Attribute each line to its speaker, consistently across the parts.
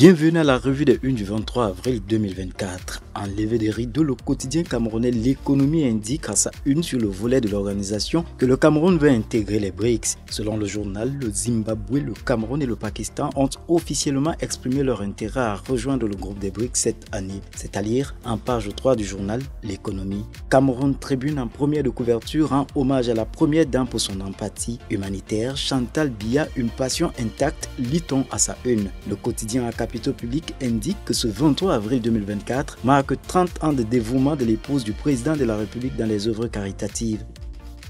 Speaker 1: Bienvenue à la revue des 1 du 23 avril 2024. En levée des rideaux, le quotidien camerounais L'économie indique à sa une sur le volet de l'organisation que le Cameroun veut intégrer les BRICS. Selon le journal, le Zimbabwe, le Cameroun et le Pakistan ont officiellement exprimé leur intérêt à rejoindre le groupe des BRICS cette année. C'est à lire en page 3 du journal L'économie. Cameroun Tribune en première de couverture rend hommage à la première dame pour son empathie humanitaire. Chantal Biya, une passion intacte, lit-on à sa une. Le quotidien à capitaux publics indique que ce 23 avril 2024 marque 30 ans de dévouement de l'épouse du président de la République dans les œuvres caritatives.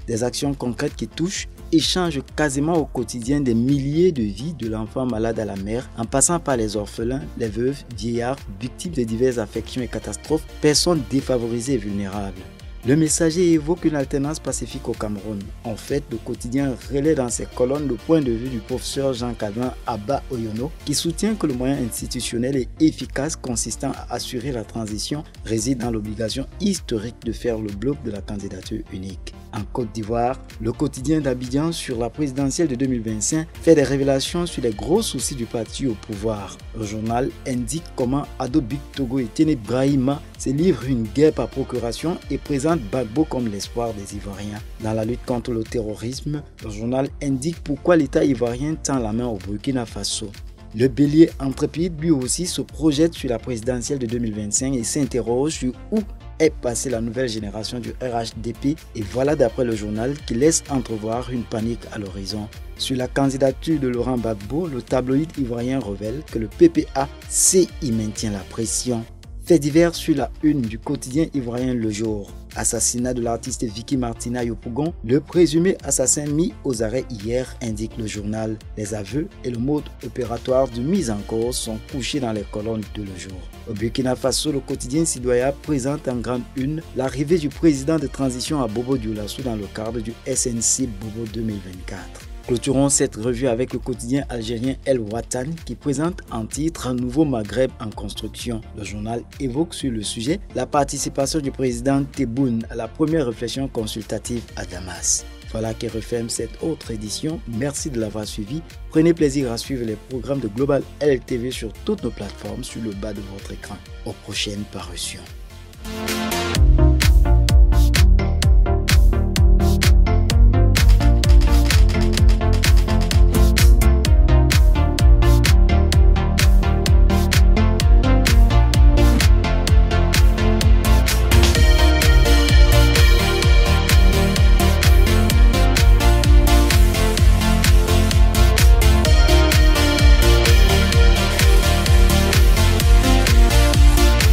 Speaker 1: Des actions concrètes qui touchent et changent quasiment au quotidien des milliers de vies, de l'enfant malade à la mère, en passant par les orphelins, les veuves, vieillards, victimes de diverses affections et catastrophes, personnes défavorisées et vulnérables. Le Messager évoque une alternance pacifique au Cameroun. En fait, le quotidien relaie dans ses colonnes le point de vue du professeur Jean-Calvin Abba Oyono, qui soutient que le moyen institutionnel et efficace consistant à assurer la transition réside dans l'obligation historique de faire le bloc de la candidature unique. En Côte d'Ivoire, le quotidien d'Abidjan sur la présidentielle de 2025 fait des révélations sur les gros soucis du parti au pouvoir. Le journal indique comment Ado Big Togo et Téné Brahima se livrent une guerre par procuration et présente Gbagbo comme l'espoir des Ivoiriens. Dans la lutte contre le terrorisme, le journal indique pourquoi l'État ivoirien tend la main au Burkina Faso. Le Bélier intrépide lui aussi se projette sur la présidentielle de 2025 et s'interroge sur où est passée la nouvelle génération du RHDP, et voilà d'après le journal qui laisse entrevoir une panique à l'horizon. Sur la candidature de Laurent Gbagbo, le tabloïd ivoirien révèle que le PPA sait y maintient la pression. Faits divers sur la une du quotidien ivoirien Le Jour. Assassinat de l'artiste Vicky Martina Yopougon, le présumé assassin mis aux arrêts hier, indique le journal. Les aveux et le mode opératoire de mise en cause sont couchés dans les colonnes de Le Jour. Au Burkina Faso, le quotidien Sidoya présente en grande une l'arrivée du président de transition à Bobo Dioulasso dans le cadre du SNC Bobo 2024. Clôturons cette revue avec le quotidien algérien El Watan qui présente en titre un nouveau Maghreb en construction. Le journal évoque sur le sujet la participation du président Tebboune à la première réflexion consultative à Damas. Voilà qui referme cette autre édition. Merci de l'avoir suivi. Prenez plaisir à suivre les programmes de Global LTV sur toutes nos plateformes sur le bas de votre écran. Aux prochaines parutions.